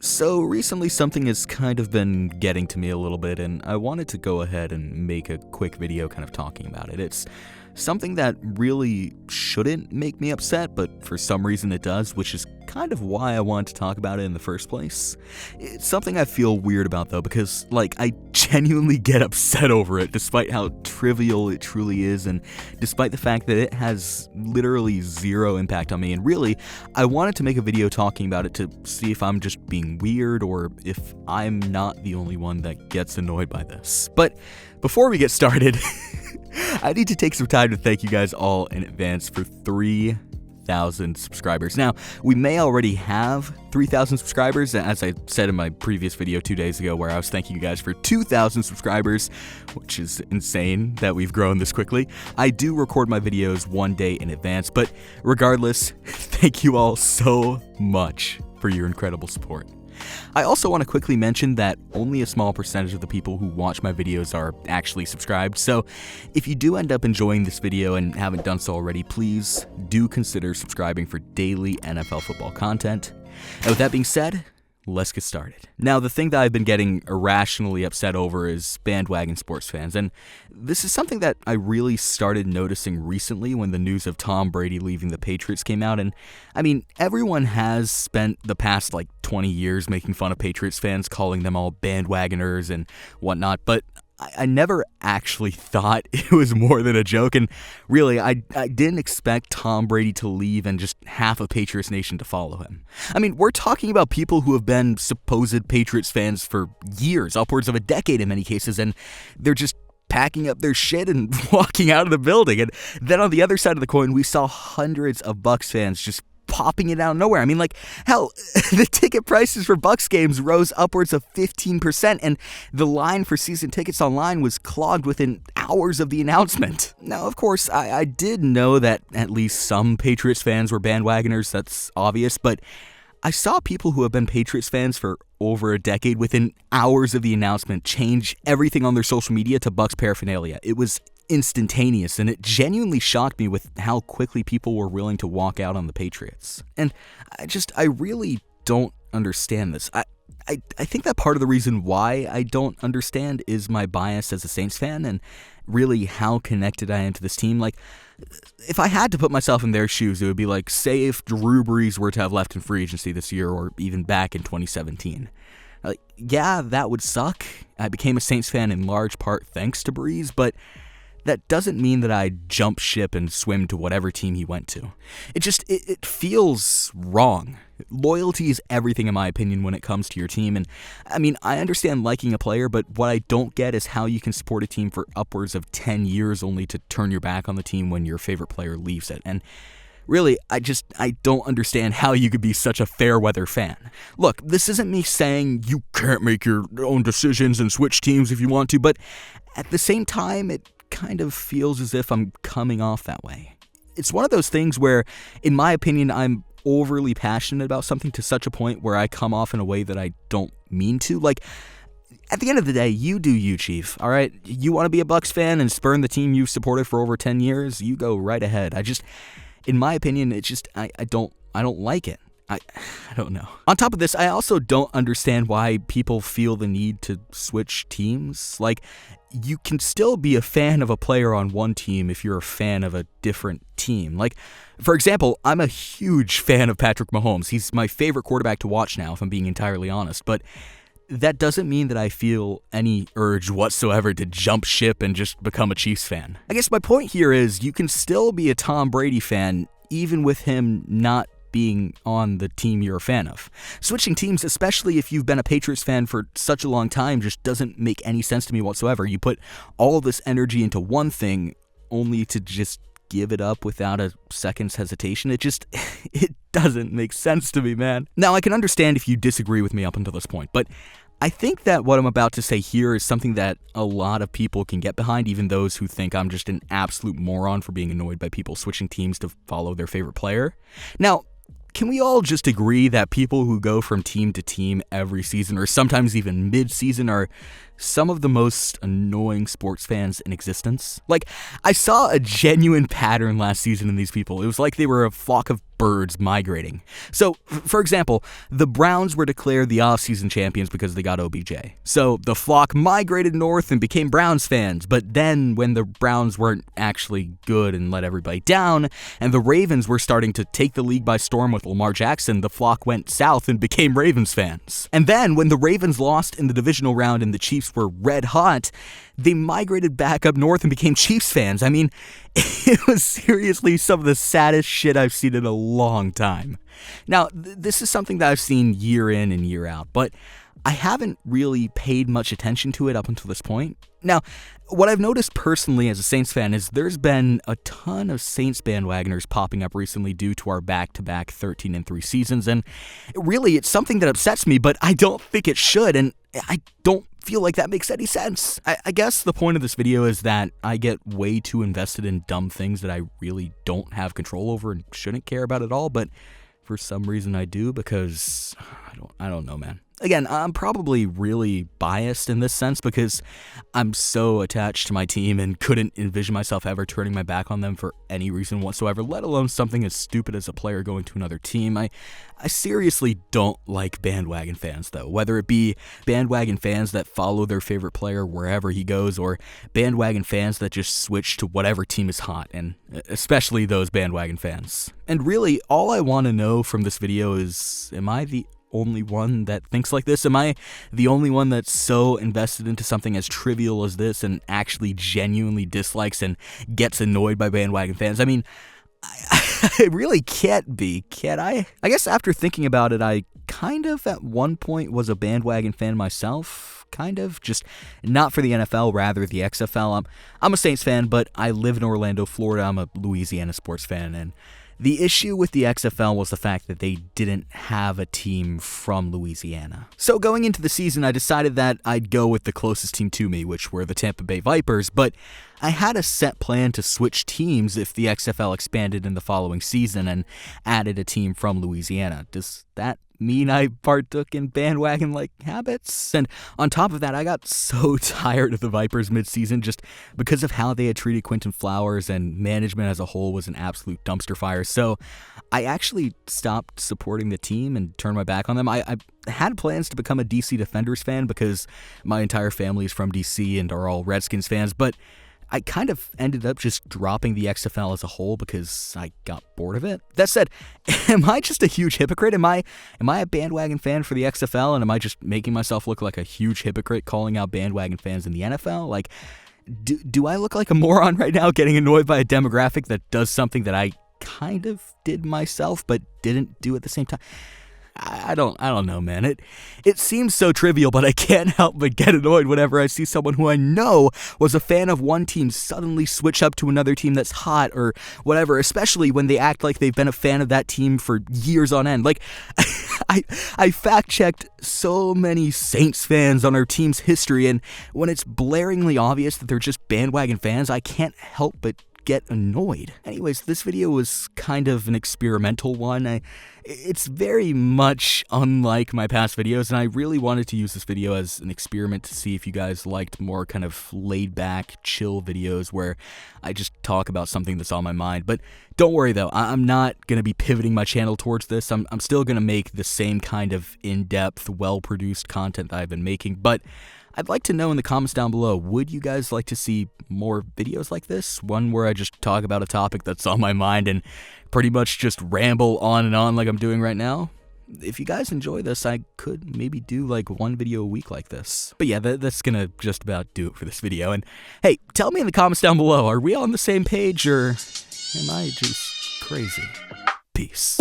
So recently something has kind of been getting to me a little bit, and I wanted to go ahead and make a quick video kind of talking about it. It's something that really shouldn't make me upset, but for some reason it does, which is kind of why I wanted to talk about it in the first place. It's something I feel weird about though, because I genuinely get upset over it, despite how trivial it truly is, and despite the fact that it has literally zero impact on me. And really, I wanted to make a video talking about it to see if I'm just being weird or if I'm not the only one that gets annoyed by this. But before we get started, I need to take some time to thank you guys all in advance for 3,000 subscribers. Now, we may already have 3,000 subscribers, as I said in my previous video 2 days ago, where I was thanking you guys for 2,000 subscribers, which is insane that we've grown this quickly. I do record my videos 1 day in advance, but regardless, thank you all so much for your incredible support. I also want to quickly mention that only a small percentage of the people who watch my videos are actually subscribed, so if you do end up enjoying this video and haven't done so already, please do consider subscribing for daily NFL football content. And with that being said, let's get started. Now, the thing that I've been getting irrationally upset over is Bandwagon sports fans, and this is something that I really started noticing recently when the news of Tom Brady leaving the Patriots came out. And I mean, everyone has spent the past 20 years making fun of Patriots fans, calling them all bandwagoners and whatnot, but I never actually thought it was more than a joke, and really, I didn't expect Tom Brady to leave and just half of Patriots Nation to follow him. I mean, we're talking about people who have been supposed Patriots fans for years, upwards of a decade in many cases, and they're just packing up their shit and walking out of the building. And then on the other side of the coin, we saw hundreds of Bucs fans just popping it out of nowhere. I mean, hell, the ticket prices for Bucs games rose upwards of 15%, and the line for season tickets online was clogged within hours of the announcement. Now, of course, I did know that at least some Patriots fans were bandwagoners, that's obvious, but I saw people who have been Patriots fans for over a decade within hours of the announcement change everything on their social media to Bucs paraphernalia. It was instantaneous, and it genuinely shocked me with how quickly people were willing to walk out on the Patriots. And I really don't understand this. I think that part of the reason why I don't understand is my bias as a Saints fan and really how connected I am to this team. If I had to put myself in their shoes, it would be say if Drew Brees were to have left in free agency this year or even back in 2017. Yeah, that would suck. I became a Saints fan in large part thanks to Brees, but that doesn't mean that I jump ship and swim to whatever team he went to. It feels wrong. Loyalty is everything in my opinion when it comes to your team, and I mean, I understand liking a player, but what I don't get is how you can support a team for upwards of 10 years only to turn your back on the team when your favorite player leaves it. And really, I don't understand how you could be such a fair weather fan. Look, this isn't me saying you can't make your own decisions and switch teams if you want to, but at the same time, it kind of feels as if I'm coming off that way. It's one of those things where, in my opinion, I'm overly passionate about something to such a point where I come off in a way that I don't mean to. At the end of the day, you do you, Chief, all right? You want to be a Bucs fan and spurn the team you've supported for over 10 years? You go right ahead. In my opinion, I don't like it. I don't know. On top of this, I also don't understand why people feel the need to switch teams. You can still be a fan of a player on one team if you're a fan of a different team. For example, I'm a huge fan of Patrick Mahomes. He's my favorite quarterback to watch now, if I'm being entirely honest. But that doesn't mean that I feel any urge whatsoever to jump ship and just become a Chiefs fan. I guess my point here is you can still be a Tom Brady fan even with him not being on the team you're a fan of. Switching teams, especially if you've been a Patriots fan for such a long time, just doesn't make any sense to me whatsoever. You put all of this energy into one thing only to just give it up without a second's hesitation. It doesn't make sense to me, man. Now, I can understand if you disagree with me up until this point, but I think that what I'm about to say here is something that a lot of people can get behind, even those who think I'm just an absolute moron for being annoyed by people switching teams to follow their favorite player. Now, can we all just agree that people who go from team to team every season, or sometimes even mid-season, are some of the most annoying sports fans in existence? I saw a genuine pattern last season in these people. It was like they were a flock of birds migrating. So, for example, the Browns were declared the offseason champions because they got OBJ. So the flock migrated north and became Browns fans, but then when the Browns weren't actually good and let everybody down, and the Ravens were starting to take the league by storm with Lamar Jackson, the flock went south and became Ravens fans. And then when the Ravens lost in the divisional round and the Chiefs were red hot, they migrated back up north and became Chiefs fans. I mean, it was seriously some of the saddest shit I've seen in a long time. Now, this is something that I've seen year in and year out, but I haven't really paid much attention to it up until this point. Now, what I've noticed personally as a Saints fan is there's been a ton of Saints bandwagoners popping up recently due to our back-to-back 13-3 seasons, and really it's something that upsets me, but I don't think it should, and I don't feel like that makes any sense. I guess the point of this video is that I get way too invested in dumb things that I really don't have control over and shouldn't care about at all, but for some reason I do, because I don't know, man. Again, I'm probably really biased in this sense because I'm so attached to my team and couldn't envision myself ever turning my back on them for any reason whatsoever, let alone something as stupid as a player going to another team. I seriously don't like bandwagon fans, though, whether it be bandwagon fans that follow their favorite player wherever he goes, or bandwagon fans that just switch to whatever team is hot, and especially those bandwagon fans. And really, all I want to know from this video is, am I the only one that thinks like this? Am I the only one that's so invested into something as trivial as this and actually genuinely dislikes and gets annoyed by bandwagon fans? I mean, I really can't be, can I? I guess after thinking about it, I kind of at one point was a bandwagon fan myself, kind of, just not for the NFL, rather the XFL. I'm a Saints fan, but I live in Orlando, Florida. I'm a Louisiana sports fan, and the issue with the XFL was the fact that they didn't have a team from Louisiana. So going into the season, I decided that I'd go with the closest team to me, which were the Tampa Bay Vipers, but I had a set plan to switch teams if the XFL expanded in the following season and added a team from Louisiana. Does that mean I partook in bandwagon-like habits? And on top of that, I got so tired of the Vipers mid-season just because of how they had treated Quinton Flowers, and management as a whole was an absolute dumpster fire. So I actually stopped supporting the team and turned my back on them. I had plans to become a DC Defenders fan because my entire family is from DC and are all Redskins fans, but I kind of ended up just dropping the XFL as a whole because I got bored of it. That said, am I just a huge hypocrite? Am I a bandwagon fan for the XFL, and am I just making myself look like a huge hypocrite calling out bandwagon fans in the NFL? Like, do I look like a moron right now getting annoyed by a demographic that does something that I kind of did myself but didn't do at the same time? I don't know, man. It seems so trivial, but I can't help but get annoyed whenever I see someone who I know was a fan of one team suddenly switch up to another team that's hot or whatever, especially when they act like they've been a fan of that team for years on end. Like, I fact-checked so many Saints fans on our team's history, and when it's blaringly obvious that they're just bandwagon fans, I can't help but get annoyed. Anyways, this video was kind of an experimental one. It's very much unlike my past videos, and I really wanted to use this video as an experiment to see if you guys liked more kind of laid-back, chill videos where I just talk about something that's on my mind. But don't worry though, I'm not going to be pivoting my channel towards this. I'm still going to make the same kind of in-depth, well-produced content that I've been making, but I'd like to know in the comments down below, would you guys like to see more videos like this? One where I just talk about a topic that's on my mind and pretty much just ramble on and on like I'm doing right now? If you guys enjoy this, I could maybe do like one video a week like this. But yeah, that's gonna just about do it for this video. And hey, tell me in the comments down below, are we on the same page or am I just crazy? Peace.